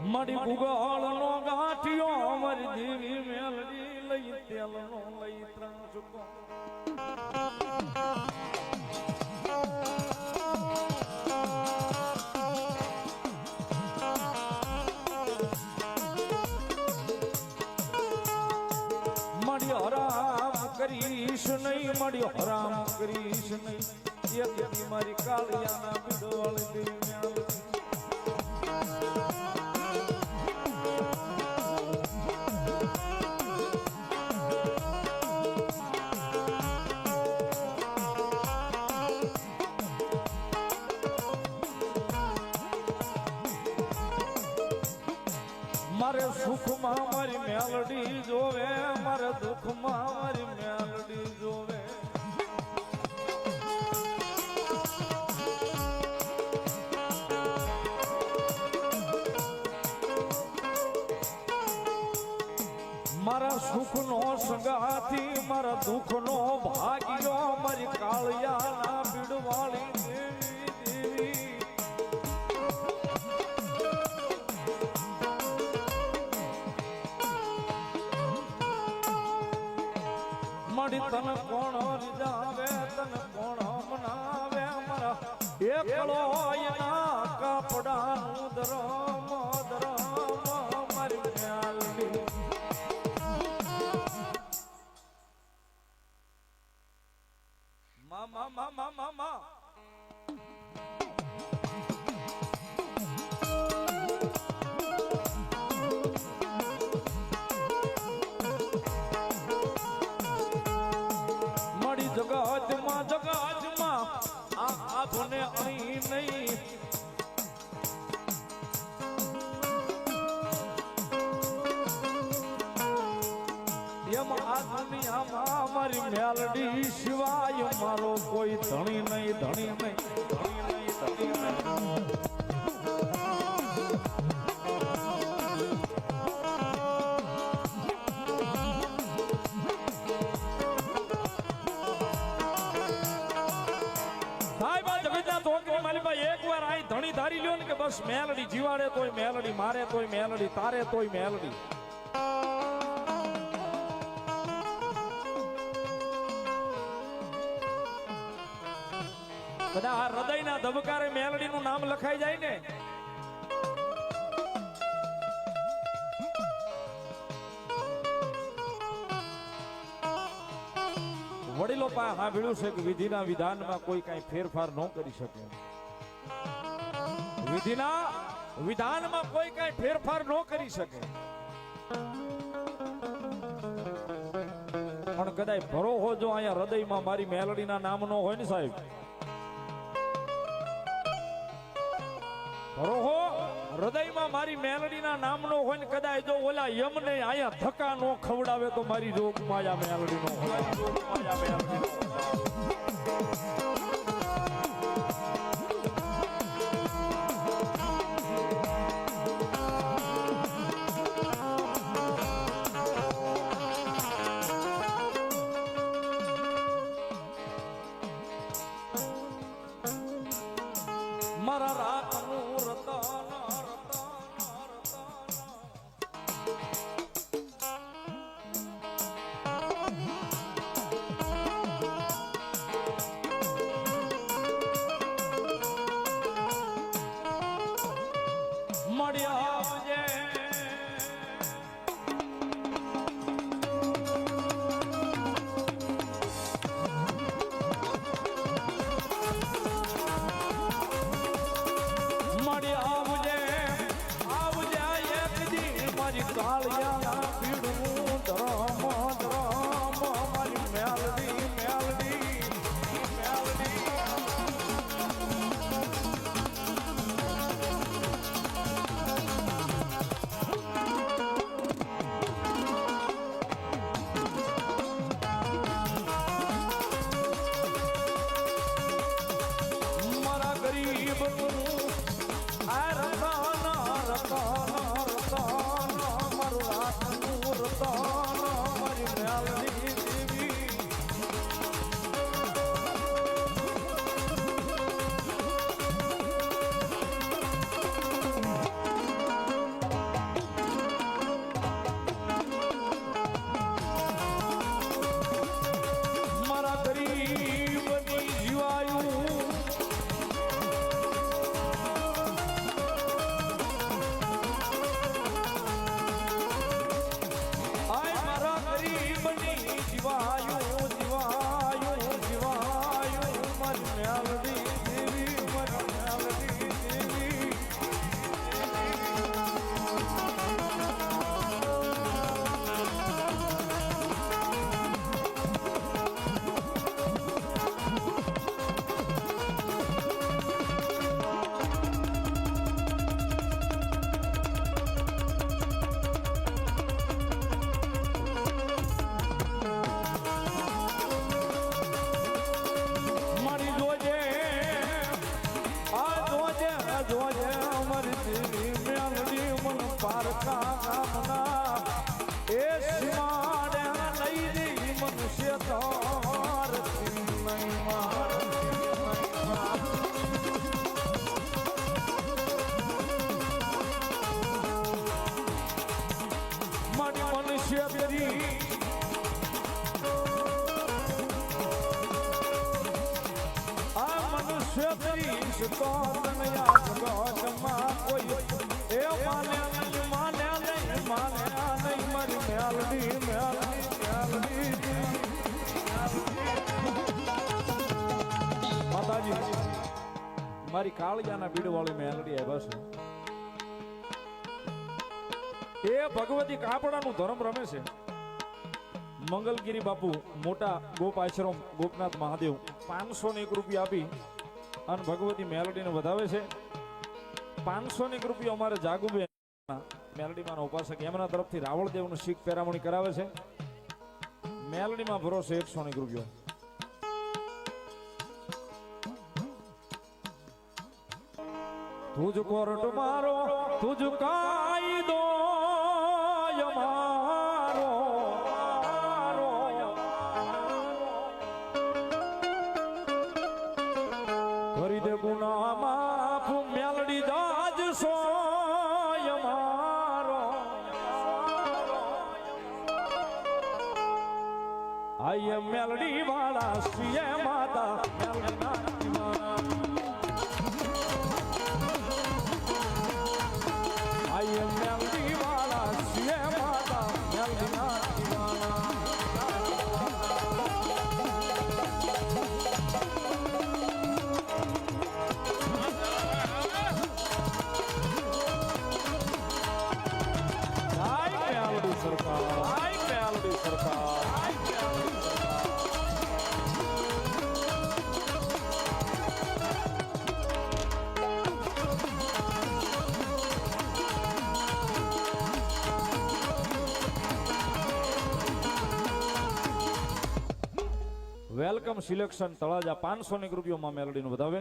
મારી ગુગળ નો ગાંઠિયો મારી દેવી મેલડી લઈ તેલ નો લઈ ત્રાંસકો મારી હરામ કરીશ નહીં મારી હરામ કરીશ નહીં એક મારી કાળિયાના બિડોળ દેવી મેલડી મારે સુખમાં મારી મેલડી જોવે મારે દુઃખમાં મારી મેલડી જોવે મારા સુખનો સંગાથી મારા દુઃખનો ભાગ્યો મારી કાળિયાના બીડવાળી દેવી દેવી મારી તને કોણ રીજાવે તને કોણ મનાવે મારા એકલો એના કપડાનું ધરમ ધરમ મારી મેલડી મામા મામા મામા જગતમાં આ ભને અહીં નહીં એમ આ દુનિયામાં મારી મેલડી સિવાય મારો કોઈ ધણી નહીં ધણી નહીં ધણી નહીં ધણી નહીં એક વાર આઈ ધણી ધારી લ્યો ને કે બસ મેલડી જીવાડે તોય મેલડી મારે તોય મેલડી તારે તોય મેલડી બધા આ હૃદયના ધબકારે મેલડી નું નામ લખાઈ જાય ને વડીલો પાસે સાંભળ્યું છે કે વિધિના વિધાનમાં કોઈ કઈ ફેરફાર ન કરી શકે વિધિના વિધાનમાં કોઈ કઈ ફેરફાર ન કરી શકે પણ કદાચ ભરોહો જો અહીંયા હૃદયમાં મારી મેલડીના નામનો હોય ને સાહેબ ભરોહો હૃદયમાં મારી મેલડીના નામનો હોય ને કદાચ જો ઓલા યમને અહીંયા ધક્કા નો ખવડાવે તો મારી જોગ માયા મેલડીનો માયા મેલડીનો મારા રાતનું રતન મળી આવજે કાળિયાના પીડું ધરમ ધરમ મારી મેલડી મેલડી મેલડી મારા ગરીબનું આ રતાના રતાના રતાના મારું દ્વારકા ગામના એ સીમાડે લઈ જઈ મનુષ્ય તાર નહીં માર મારી મનુષ્ય કરી મનુષ્ય કરીશ તો તનયા જગતમાં કોઈ એ માને નહીં માને નહીં માને નહીં મારી મેલડી મેલડી મેલડી માતાજી મારી કાળિયાના બીડવાળી મેલડી આવ્યા છે એ ભગવતી કાપડાનું ધર્મ રમે છે મંગલગીરી બાપુ મોટા ગોપ આશ્રમ ગોપનાથ મહાદેવ 501 રૂપિયા આપી અને ભગવતી મેલડીને વધાવે છે 501 રૂપિયા અમારે જાગુબેન મેલડીમાં ઉપાસક એમના તરફથી રાવળદેવનું શીખ પેરામણી કરાવે છે મેલડીમાં ભરોસે 101 રૂપિયો તુજ કોર્ટ મારો તુજ કાયદો મારો કરી દે ગુના માફ મેલડી જાજ સોય મારો આય મેલડી વાળા શ્રીએ માતા મેલડીના આય મેલડી વાળા શ્રીએ માતા મેલડીના વેલકમ સિલેક્શન તળાજા 501 રૂપિયામાં મેલડીનું વધાવે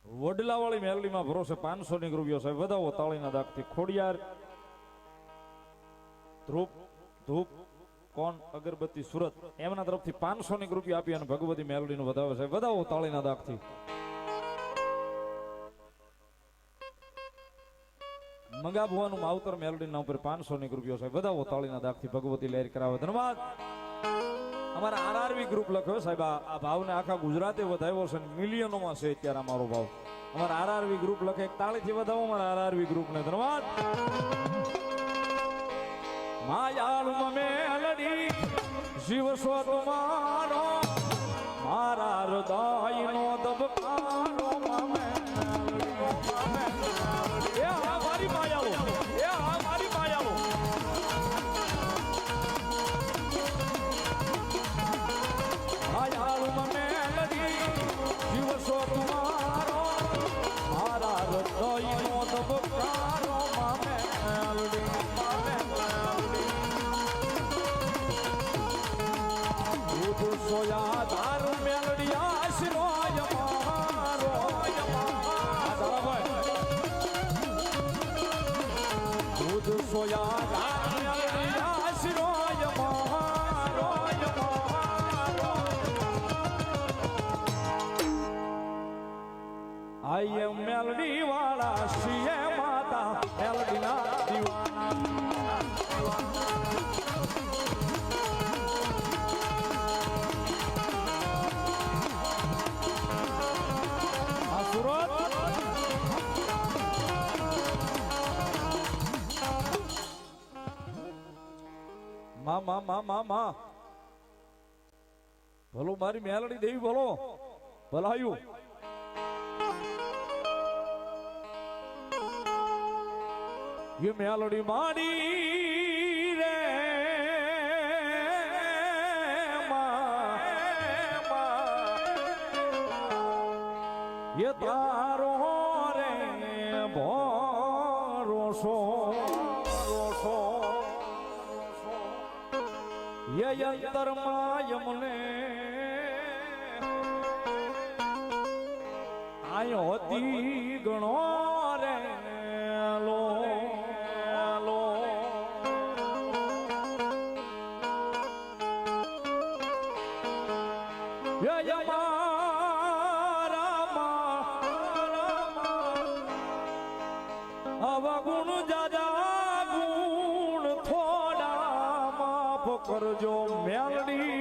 વડલાવાળી મેલડીમાં ભરોસે 501 રૂપિયો સાહેબ વધાવો તાળીના દાગથી ખોડિયાર ધ્રુપ ધૂપ કોણ અગરબત્તી સુરત એમના તરફથી 501 રૂપિયા આપી અને ભગવતી મેલડીનું વધાવે સાહેબ વધાવો તાળીના દાગથી મંગાભવાનું માવતર મેલડીના ઉપર 501 રૂપિયો સાહેબ વધાવો તાળીના દાગથી ભગવતી લહેર કરાવે ધન્યવાદ અમારા આરઆરવી ગ્રુપ લખ્યો સાહેબ આ ભાવને આખા ગુજરાતે વધાવ્યો છે મિલિયનોમાં છે અત્યારે અમારો ભાવ અમારા આરઆરવી ગ્રુપ લખે એક તાળીથી વધાવો અમારા આરઆરવી ગ્રુપને ધન્યવાદ માયાળુમાં મેલડી શિવ સો તમારો મારા હૃદયનો દબકારો મામે એ આ મારી માયાળુ એ આ મારી માયાળુ માયાળુમાં મેલડી શિવ સો તમારો મારા હૃદયનો દબકારો મામે મેલડી સોયા દારૂ મેલડી આશરોય મારો દૂધ સોયા દારૂ મેલડી આશરોય મારો આઈ એમ મેલડી વાળા શ્રીએ માતા મેલડીના દીવાના માં ભલો મારી મેલડી દેવી ભલો ભલાયું ये मेलडी माड़ी रे ये तारो रे भरोसो ये यंतर मायमने आयो होती गणो रे लो આવા ગુણ જાજા ગુણ થોડા માફ કરજો મેલડી